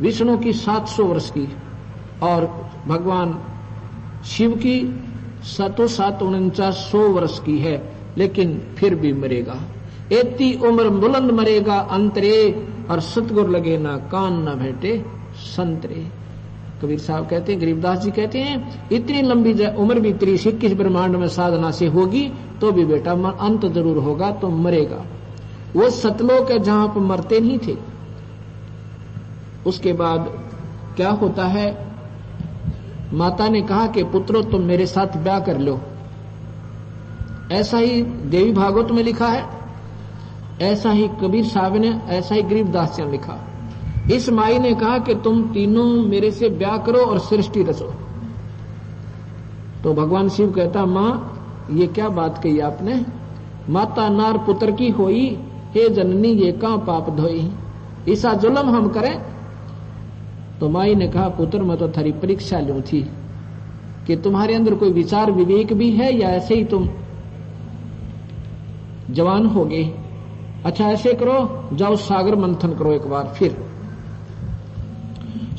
विष्णु की 700 वर्ष की, और भगवान शिव की 749 वर्ष की है, लेकिन फिर भी मरेगा। एती उम्र बुलंद मरेगा अंतरे, और सतगुर लगे ना कान ना भेटे संतरे। कबीर साहब कहते हैं, गरीबदास जी कहते हैं, इतनी लंबी उम्र भी 21 ब्रह्मांड में साधना से होगी तो भी बेटा अंत जरूर होगा, तो मरेगा। वो सतलोक है जहां पर मरते नहीं थे। उसके बाद क्या होता है, माता ने कहा कि पुत्रो तुम मेरे साथ ब्याह कर लो। ऐसा ही देवी भागवत में लिखा है, ऐसा ही कबीर साहब ने, ऐसा ही गरीबदास ने लिखा। इस माई ने कहा कि तुम तीनों मेरे से ब्याह करो और सृष्टि रचो। तो भगवान शिव कहता माँ ये क्या बात कही आपने, माता नार पुत्र की होई, हे जननी ये कहां पाप धोई, ऐसा जुल्म हम करें। तो माई ने कहा पुत्र मैं तो थारी परीक्षा लूं थी कि तुम्हारे अंदर कोई विचार विवेक भी है या ऐसे ही तुम जवान हो गए। अच्छा ऐसे करो, जाओ सागर मंथन करो एक बार। फिर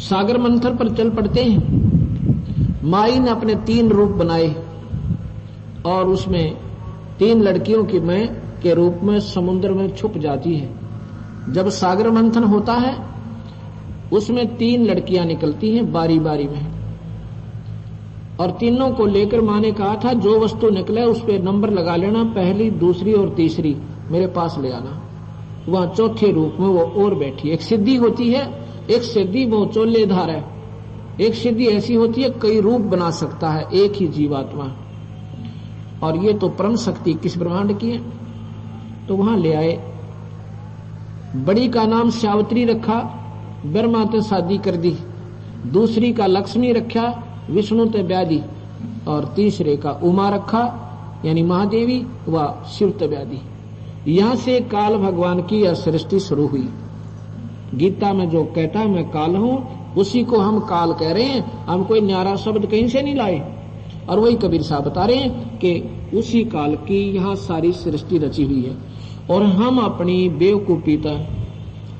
सागर मंथन पर चल पड़ते हैं। माई ने अपने 3 रूप बनाए और उसमें 3 लड़कियों की मैं के रूप में समुद्र में छुप जाती है। जब सागर मंथन होता है उसमें 3 लड़कियां निकलती हैं बारी बारी में, और तीनों को लेकर मां ने कहा था जो वस्तु निकले उस पर नंबर लगा लेना, पहली दूसरी और तीसरी मेरे पास ले आना। वहां चौथे रूप में वो और बैठी। एक सिद्धि होती है, एक सिद्धि वो चोलेधार है, एक सिद्धि ऐसी होती है कई रूप बना सकता है एक ही जीवात्मा, और ये तो परम शक्ति किस ब्रह्मांड की है। तो वहां ले आए। बड़ी का नाम सावित्री रखा, ब्रह्मा ते शादी कर दी। दूसरी का लक्ष्मी रखा, विष्णु ते ब्याह दी, और तीसरे का उमा रखा यानी महादेवी व शिव ते ब्याह दी। यहां से काल भगवान की यह सृष्टि शुरू हुई। गीता में जो कहता है मैं काल हूं, उसी को हम काल कह रहे हैं। हम कोई न्यारा शब्द कहीं से नहीं लाए, और वही कबीर साहब बता रहे हैं कि उसी काल की यहाँ सारी सृष्टि रची हुई है। और हम अपनी बेवकूफी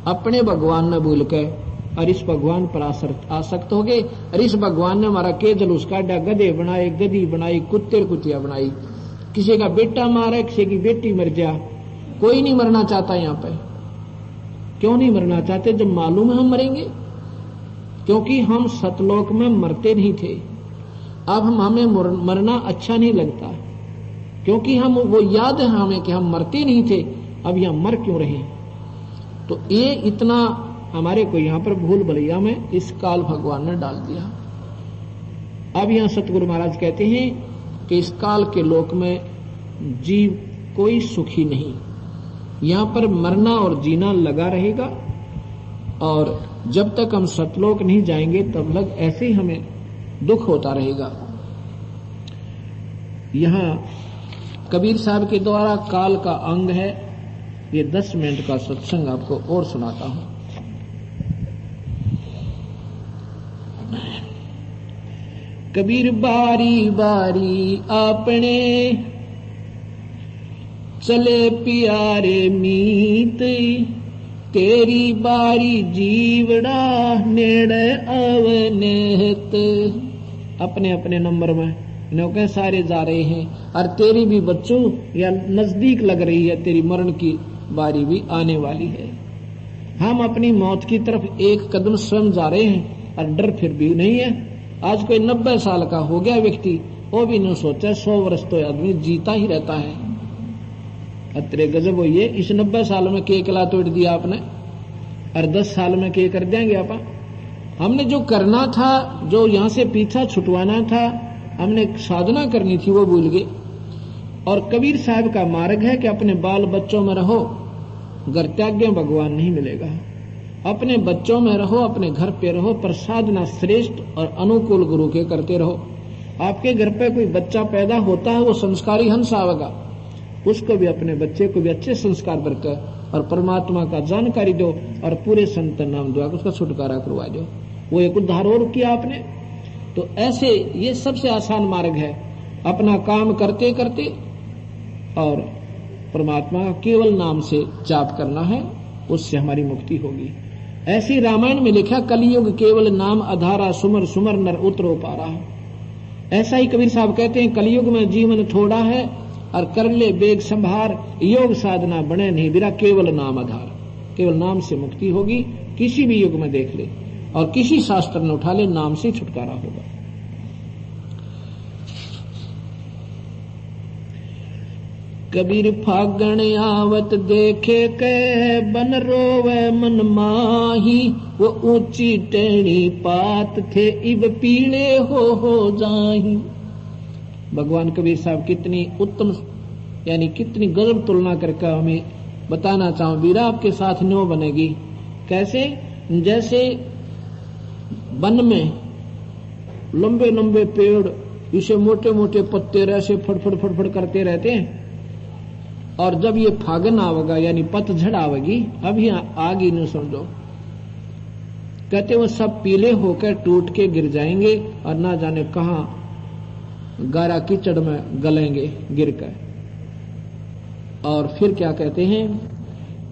अपने भगवान ने भूल के और इस भगवान पर आसक्त हो गए, और इस भगवान ने हमारा के जलूस काटा, गधे बनाए, गधी बनाई, कुत्ते कुतिया बनाई, किसी का बेटा मारा, किसी की बेटी मर जा। कोई नहीं मरना चाहता यहाँ पे। क्यों नहीं मरना चाहते? जब मालूम है हम मरेंगे, क्योंकि हम सतलोक में मरते नहीं थे। अब हमें मरना अच्छा नहीं लगता, क्योंकि हम वो याद है हमें कि हम मरते नहीं थे, अब यहाँ मर क्यों रहे। तो ये इतना हमारे को यहाँ पर भूल भलैया में इस काल भगवान ने डाल दिया। अब यहाँ सतगुरु महाराज कहते हैं कि इस काल के लोक में जीव कोई सुखी नहीं। यहां पर मरना और जीना लगा रहेगा, और जब तक हम सतलोक नहीं जाएंगे तब तक ऐसे ही हमें दुख होता रहेगा। यहां कबीर साहब के द्वारा काल का अंग है। ये 10 मिनट का सत्संग आपको और सुनाता हूं। कबीर बारी बारी आपने चले प्यारे मीत, तेरी बारी जीवड़ा नेड़े अवनेत। अपने अपने नंबर में नौके सारे जा रहे हैं, और तेरी भी बच्चों या नजदीक लग रही है, तेरी मरण की बारी भी आने वाली है। हम अपनी मौत की तरफ एक कदम स्वयं जा रहे हैं, और डर फिर भी नहीं है। आज कोई 90 साल का हो गया व्यक्ति, वो भी नहीं सोचा 100 वर्ष तो आदमी जीता ही रहता है। अतरे गजब हो ये, इस 90 साल में के कला तोड़ दिया आपने, और 10 साल में के कर देंगे आप। हमने जो करना था, जो यहां से पीछा छुटवाना था, हमने साधना करनी थी, वो भूल गए। और कबीर साहब का मार्ग है कि अपने बाल बच्चों में रहो, घर त्याग्य भगवान नहीं मिलेगा। अपने बच्चों में रहो, अपने घर पे रहो, पर साधना श्रेष्ठ और अनुकूल गुरु के करते रहो। आपके घर पे कोई बच्चा पैदा होता है, वो संस्कारी हंस आवेगा, उसको भी, अपने बच्चे को भी अच्छे संस्कार बरकर और परमात्मा का जानकारी दो, और पूरे संत नाम दुआ उसका छुटकारा करवा दो। वो एक उद्धार और किया आपने। तो ऐसे ये सबसे आसान मार्ग है, अपना काम करते करते और परमात्मा का केवल नाम से जाप करना है, उससे हमारी मुक्ति होगी। ऐसी रामायण में लिखा, कलयुग केवल नाम आधारा, सुमर सुमर नर उतरो पारा। ऐसा ही कबीर साहब कहते हैं, कलयुग में जीवन थोड़ा है, और कर ले बेग संभार, योग साधना बने नहीं बिरा, केवल नाम आधार। केवल नाम से मुक्ति होगी। किसी भी युग में देख ले और किसी शास्त्र ने उठा ले, नाम से छुटकारा होगा। कबीर फागण आवत देखे के, बन रोवे मन माही, वो ऊंची टेढ़ी पात थे, इब पीले हो जाही। भगवान कबीर साहब कितनी उत्तम, यानी कितनी गजब तुलना करके हमें बताना चाहूं। बीरा आपके साथ न्यों बनेगी। कैसे? जैसे वन में लंबे लंबे पेड़, इसे मोटे मोटे पत्ते ऐसे फड़फड़ फड़फड़ करते रहते हैं, और जब ये फागन आवेगा, यानी पतझड़ आवेगी, अभी आगे नहीं समझो, कहते वो सब पीले होकर टूट के गिर जाएंगे, और ना जाने कहां गारा कीचड़ में गलेंगे गिरकर। और फिर क्या कहते हैं,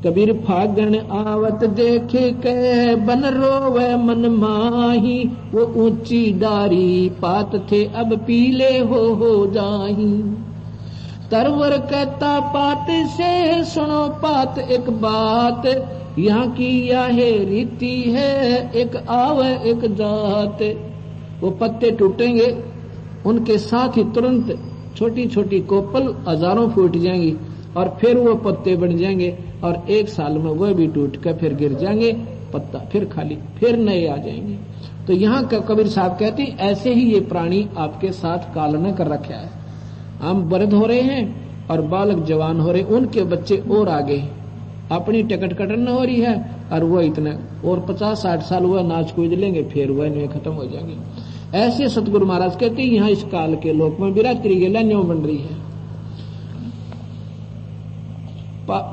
कबीर फागण आवत देखे के, बन रोवे मन माही, वो ऊंची डारी पात थे, अब पीले हो जाही। तरवर कहता पात से, सुनो पात एक बात, यहाँ की यह रीति है, एक आवे एक जात। वो पत्ते टूटेंगे, उनके साथ ही तुरंत छोटी छोटी कोपल हजारों फूट जाएंगी, और फिर वो पत्ते बन जाएंगे, और 1 साल में वह भी टूट कर फिर गिर जाएंगे, पत्ता फिर खाली, फिर नए आ जाएंगे। तो यहाँ कबीर साहब कहते हैं, ऐसे ही ये प्राणी आपके साथ काल ने कर रखा है। हम वृद्ध हो रहे हैं और बालक जवान हो रहे, उनके बच्चे और आगे, अपनी टिकट कटन हो रही है, और वो इतने और 50-60 साल हुआ नाच कूद लेंगे, फिर वह न्यों खत्म हो जाएंगे। ऐसे सतगुरु महाराज कहते हैं, यहाँ इस काल के लोक में बिरात्री गेला न्यों बन रही है।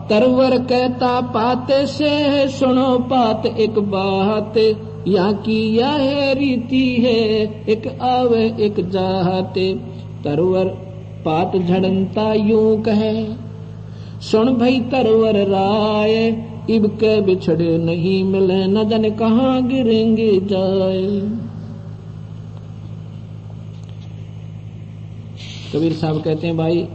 तरवर कहता पाते से, सुनो पात एक बात, यहाँ की यह रीति है, एक आवे एक जाते। तरवर पात झड़नता यूं कहे, सुन भई तरवर राय, इब के बिछड़े नहीं मिले, न जाने कहां गिरेंगे जाए। कबीर साहब कहते हैं, भाई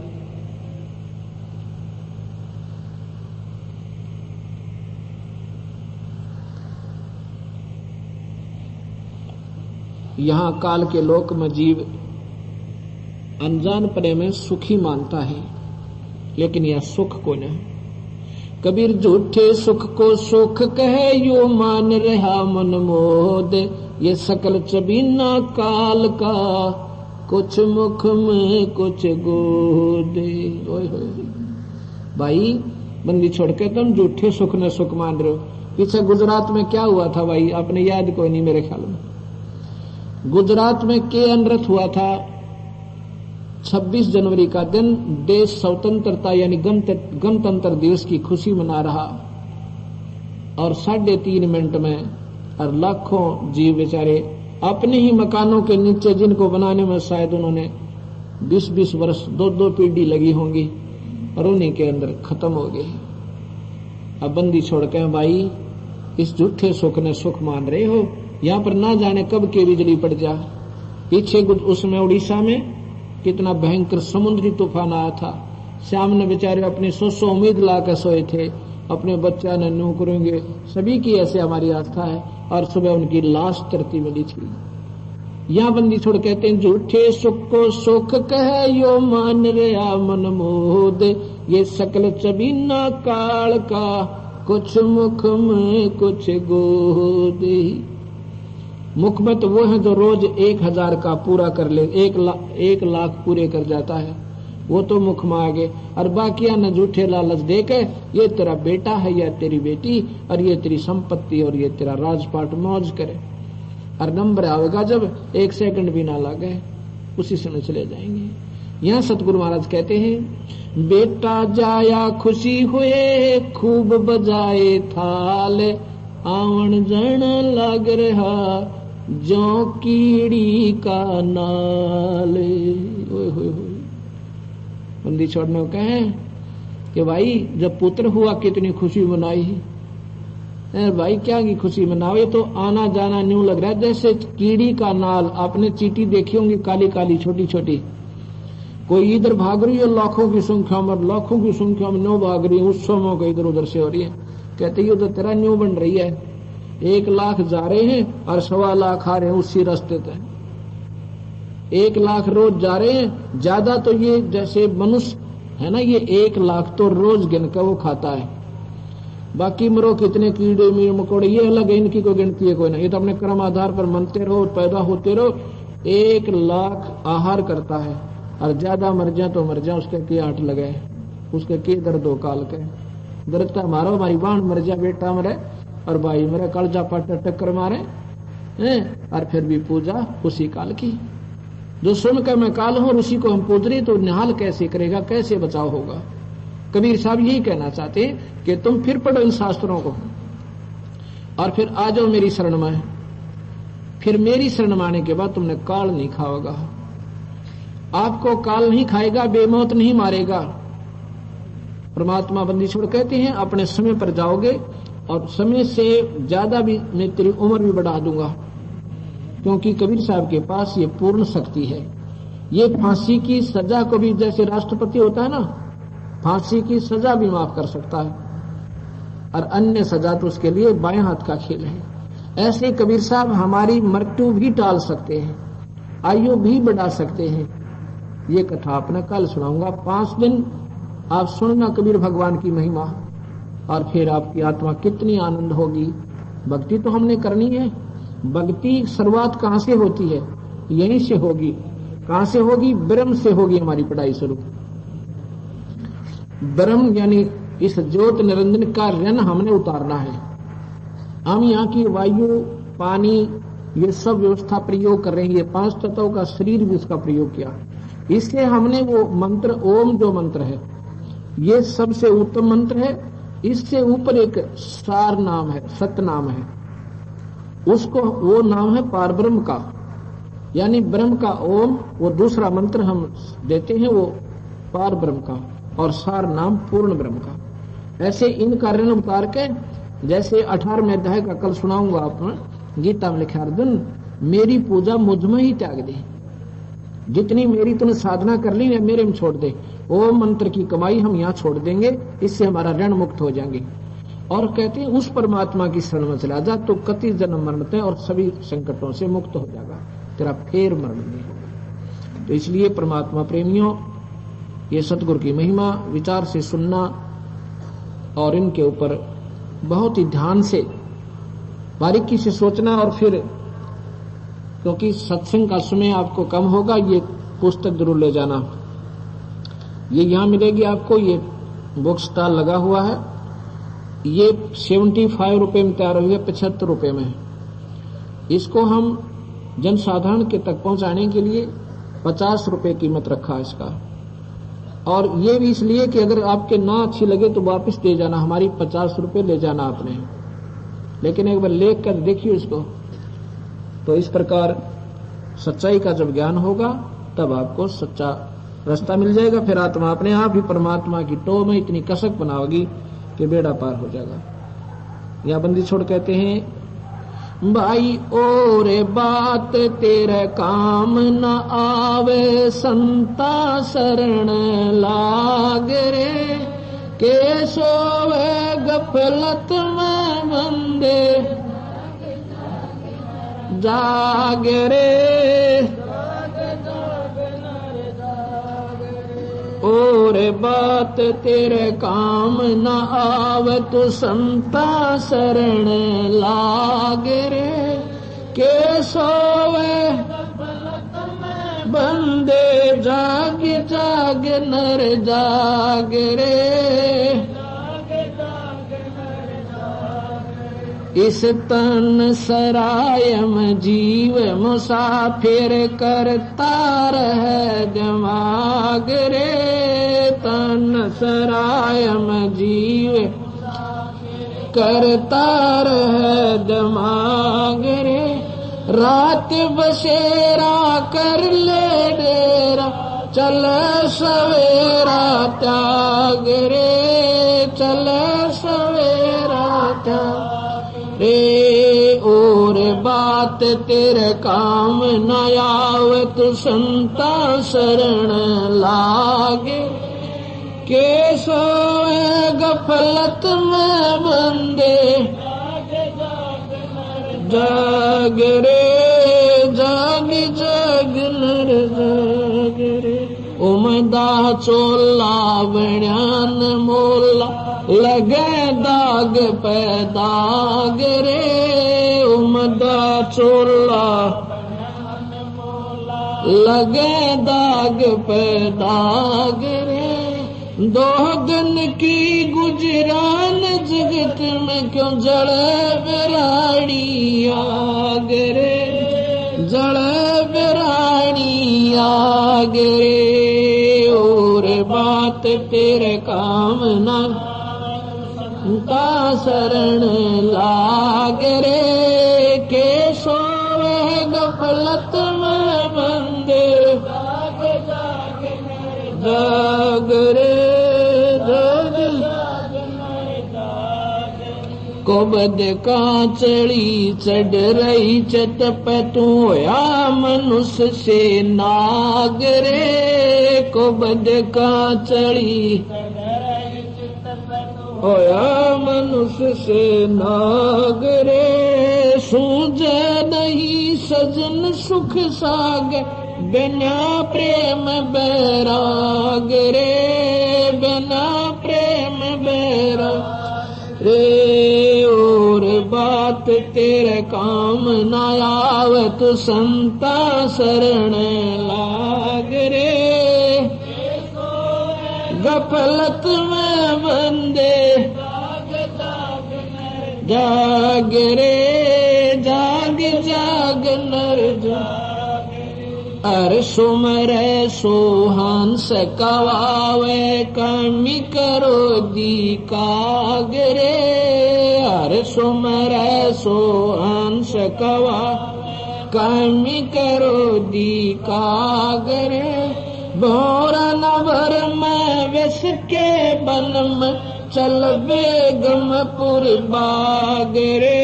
यहां काल के लोक में जीव अनजान पने में सुखी मानता है, लेकिन यह सुख को नहीं। कबीर झूठे सुख को सुख कहे, यो मान रहा मन मोद, ये सकल चबीना काल का, कुछ मुख में कुछ गोद। भाई बंदी छोड़ के तुम झूठे सुख न सुख मान रहे हो। पीछे गुजरात में क्या हुआ था भाई, आपने याद कोई नहीं मेरे ख्याल में। गुजरात में के अनर्थ हुआ था। 26 जनवरी का दिन देश स्वतंत्रता यानी गणतंत्र दिवस की खुशी मना रहा, और 3.5 मिनट में और लाखों जीव बेचारे अपने ही मकानों के नीचे, जिनको बनाने में शायद उन्होंने 20-20 वर्ष 2-2 पीढ़ी लगी होंगी, और उन्हीं के अंदर खत्म हो गए। अब बंदी छोड़ के भाई इस झूठे सुख ने सुख मान रहे हो, यहाँ पर ना जाने कब के बिजली पड़ जा। पीछे उसमें उड़ीसा में कितना भयंकर समुद्री तूफान आया था। श्याम ने बेचारे अपनी सोचो उम्मीद ला कर सोए थे, अपने बच्चा ने न्यू करेंगे, सभी की ऐसे हमारी आस्था है, और सुबह उनकी लाश तरती मिली थी। यहाँ बंदी छोड़ कहते हैं झूठे सुख को सुख कह यो मान रहा मन मोद, ये सकल चबीना काल का कुछ मुख में कुछ गोद। मुख में तो वो है जो रोज 1000 का पूरा कर ले, 1 लाख पूरे कर जाता है, वो तो मुख में आ गए। और बाकिया न झूठे लालच देके ये तेरा बेटा है या तेरी बेटी, और ये तेरी संपत्ति, और ये तेरा राजपाट मौज करे। और नंबर आवेगा जब 1 सेकंड भी ना लगे, उसी समय चले जाएंगे। यहाँ सतगुरु महाराज कहते हैं बेटा जाया खुशी हुए खूब बजाए थाल, आवन जन लग रहा जो कीड़ी का नाल। बंदी छोड़ने को कहे कि भाई जब पुत्र हुआ कितनी खुशी मनाई। भाई क्या की खुशी मनाओ, ये तो आना जाना न्यू लग रहा है जैसे कीड़ी का नाल। आपने चींटी देखी होंगी काली काली छोटी छोटी, कोई इधर भाग रही है लाखों की संख्या में न्यू भाग रही है, उत्सवों को इधर उधर से हो रही है। कहते ये तो तेरा न्यू बन रही है, 1 लाख जा रहे हैं और 1.25 लाख आ रहे हैं उसी रास्ते पे। 1 लाख रोज जा रहे हैं, ज्यादा तो ये जैसे मनुष्य है ना, ये 1 लाख तो रोज गिन कर वो खाता है। बाकी मरो कितने कीड़े मकोड़े ये अलग है, इनकी कोई गिनती है कोई ना। ये तो अपने क्रम आधार पर मनते रहो, पैदा होते रहो। 1 लाख आहार करता है, और ज्यादा मर जाए तो मर जाए, उसके के 8 लगे, उसके के दर्द हो काल के। दर्द मारो, हमारी बाण मर जाए, बेटा मरे और भाई मरे, कलजा पट टक्कर मारे हैं, और फिर भी पूजा उसी काल की। जो सुन कर मैं काल हूं उसी को हम पूज रहे, तो निहाल कैसे करेगा, कैसे बचाव होगा। कबीर साहब यही कहना चाहते हैं कि तुम फिर पढ़ो इन शास्त्रों को, और फिर आ जाओ मेरी शरण में। फिर मेरी शरण में आने के बाद तुमने काल नहीं खाओगा। आपको काल नहीं खाएगा, बेमौत नहीं मारेगा। परमात्मा बंदी छोड़ कहते हैं अपने समय पर जाओगे, और समय से ज्यादा भी मैं तेरी उम्र भी बढ़ा दूंगा, क्योंकि कबीर साहब के पास ये पूर्ण शक्ति है। ये फांसी की सजा को भी, जैसे राष्ट्रपति होता है ना, फांसी की सजा भी माफ कर सकता है, और अन्य सजा तो उसके लिए बाएं हाथ का खेल है। ऐसे कबीर साहब हमारी मृत्यु भी टाल सकते हैं, आयु भी बढ़ा सकते हैं। ये कथा आपने कल सुनाऊंगा। 5 दिन आप सुनना कबीर भगवान की महिमा, और फिर आपकी आत्मा कितनी आनंद होगी। भक्ति तो हमने करनी है। भक्ति शुरुआत कहाँ से होती है? यहीं से होगी। कहाँ से होगी? ब्रह्म से होगी हमारी पढ़ाई शुरू। ब्रह्म यानी इस ज्योत निरंजन का ऋण हमने उतारना है। हम यहाँ की वायु, पानी, ये सब व्यवस्था प्रयोग कर रहे हैं। ये 5 तत्वों का शरीर भी इसका प्रयोग किया। इससे हमने वो मंत्र, ओम जो मंत्र है, ये सबसे उत्तम मंत्र है। इससे ऊपर एक सार नाम है, सत्य नाम है, उसको वो नाम है पारब्रह्म का, यानी ब्रह्म का ओम। वो दूसरा मंत्र हम देते हैं वो पार ब्रह्म का, और सार नाम पूर्ण ब्रह्म का। ऐसे इनका ऋण उतार के, जैसे 18वें अध्याय का कल सुनाऊंगा आपने, गीता में लिखा अर्जुन मेरी पूजा मुझ में ही त्याग दे, जितनी मेरी तूने साधना कर ली मेरे में छोड़ दे। ओम मंत्र की कमाई हम यहाँ छोड़ देंगे, इससे हमारा ऋण मुक्त हो जाएंगे। और कहते हैं उस परमात्मा की शरण में चला जा तो कति जन्म मरण तय और सभी संकटों से मुक्त हो जाएगा, तेरा फेर मरण नहीं होगा। तो इसलिए परमात्मा प्रेमियों, ये सतगुरु की महिमा विचार से सुनना, और इनके ऊपर बहुत ही ध्यान से बारीकी से सोचना, और फिर क्योंकि सत्संग का समय आपको कम होगा, ये पुस्तक जरूर ले जाना। ये यहाँ मिलेगी आपको, ये बुक स्टॉल लगा हुआ है। ये 75 रुपए में तैयार हुई है, 75 रुपए में। इसको हम जनसाधारण के तक पहुंचाने के लिए 50 रुपए कीमत रखा है इसका। और ये भी इसलिए कि अगर आपके ना अच्छी लगे तो वापस दे जाना, हमारी 50 रुपए ले जाना आपने, लेकिन एक बार लेख कर देखिए इसको। तो इस प्रकार सच्चाई का जब ज्ञान होगा तब आपको सच्चा रास्ता मिल जाएगा। फिर आत्मा अपने आप ही परमात्मा की टो में इतनी कसक बनाओगी कि बेड़ा पार हो जाएगा। या बंदी छोड़ कहते हैं, भाई और बात तेरे काम न आवे, संता शरण लाग रे, के सोवे गफलत में बंदे जाग रे। और बात तेरे काम न आवे, तो संता शरण लाग रे, के सोवे बंदे जाग जाग नर जाग रे। इस तन सराय में जीव मुसाफिर करता रहे दिमाग रे। तन सराय में जीव करता रहे दिमाग रे। रात बसेरा कर ले डेरा, चल सवेरा त्याग रे, चल सवेरा त्याग रे। और बात तेरे काम न आवे, तो संता शरण लागे, के सोए गफलत में बंदे जाग रे, जाग जाग नर जाग रे। उमदा चोला बण्यान मोला, लगे दाग पे दाग रे। उमदा चोला लगे दाग पे दाग रे। दोगन की गुजरान जगत में क्यों जड़े बिराड़ी आग रे, जड़े बिराड़ी आग रे। और बात तेरे काम ना का शरण लाग रे, के सोवे गफलत में बंदे जाग रे, जाग कोबद का चढ़ी चढ़ रही चत पे, तू होया मनुष्य से नाग रे। कोबद का चढ़ी होया मनुष्य से नाग रे। सूझे नहीं सजन सुख साग, बिना प्रेम बैराग रे, बिना प्रेम बैराग रे। और बात तेरे काम न आवे, तो संता शरण लाग रे। गफलत में बंदे जाग रे, जाग जाग नर जाग। अर सुमरे सोहंस कवावे, कमी करो दी काग रे। अर सुमरे सोहंस कवा, कमी करो दी काग रे। भोरा नभर में विष के बन में, चल बेगमपुर बाग रे,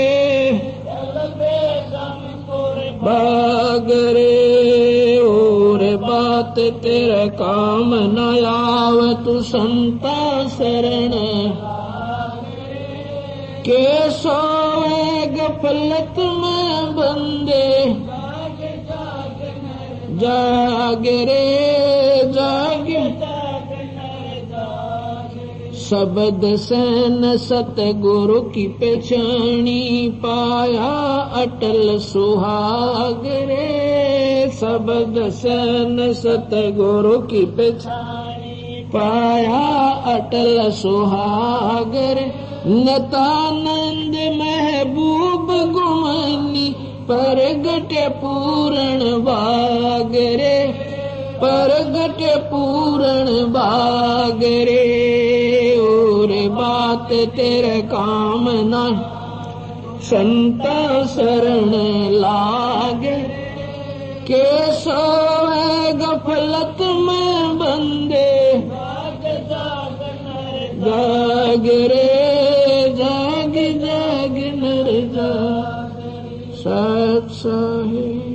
बाग रे। और बात तेरे काम न आवे, तू संता शरण के सोए गफलत में बंदे जाग रे, जाग। शब्द सैन सतगुरु की पहचानी, पाया अटल सुहाग रे। शब्द सैन सतगुरु की पहचानी, पाया अटल सुहागर नतानंद महबूब गुमानी परगट पूर्ण बागरे परगट पूर्ण बागरे और बात तेरे काम ना संता शरण लागे के सोए गफलत में बंदे जाग रे जाग जाग नर जाग सत साहिब।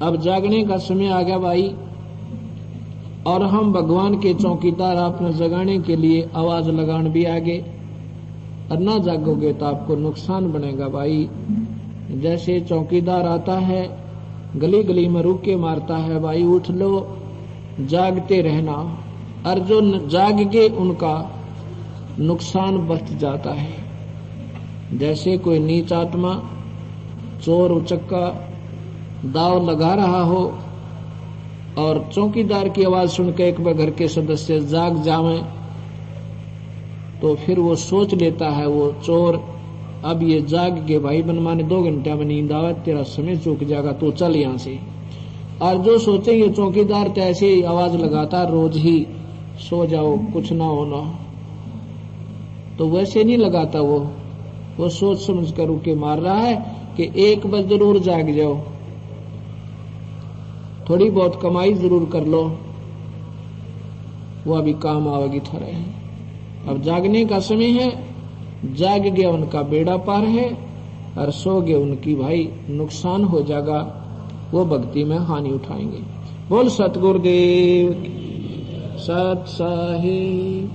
अब जागने का समय आ गया भाई, और हम भगवान के चौकीदार आपने जगाने के लिए आवाज लगान भी आगे, और ना जागोगे तो आपको नुकसान बनेगा भाई। जैसे चौकीदार आता है गली गली में रुक के मारता है, भाई उठ लो जागते रहना, और जो जाग के उनका नुकसान बच जाता है। जैसे कोई नीच आत्मा चोर उचक्का दाव लगा रहा हो और चौकीदार की आवाज सुनकर एक बार घर के सदस्य जाग जावे तो फिर वो सोच लेता है वो चोर अब ये जाग के भाई बनमाने 2 घंटे में नींद आवे, तेरा समय चूक जाएगा तो चल यहां से। और जो सोचेंगे चौकीदार तो ऐसे ही आवाज लगाता रोज ही सो जाओ कुछ ना होना, तो वैसे नहीं लगाता वो सोच समझ कर रुके मार रहा है कि 1 बजे जरूर जाग जाओ, थोड़ी बहुत कमाई जरूर कर लो, वो अभी काम आवेगी थोड़े। अब जागने का समय है, जाग गया उनका बेड़ा पार है, और सो गए उनकी भाई नुकसान हो जाएगा, वो भक्ति में हानि उठाएंगे। बोल सतगुरुदेव सत साहिब।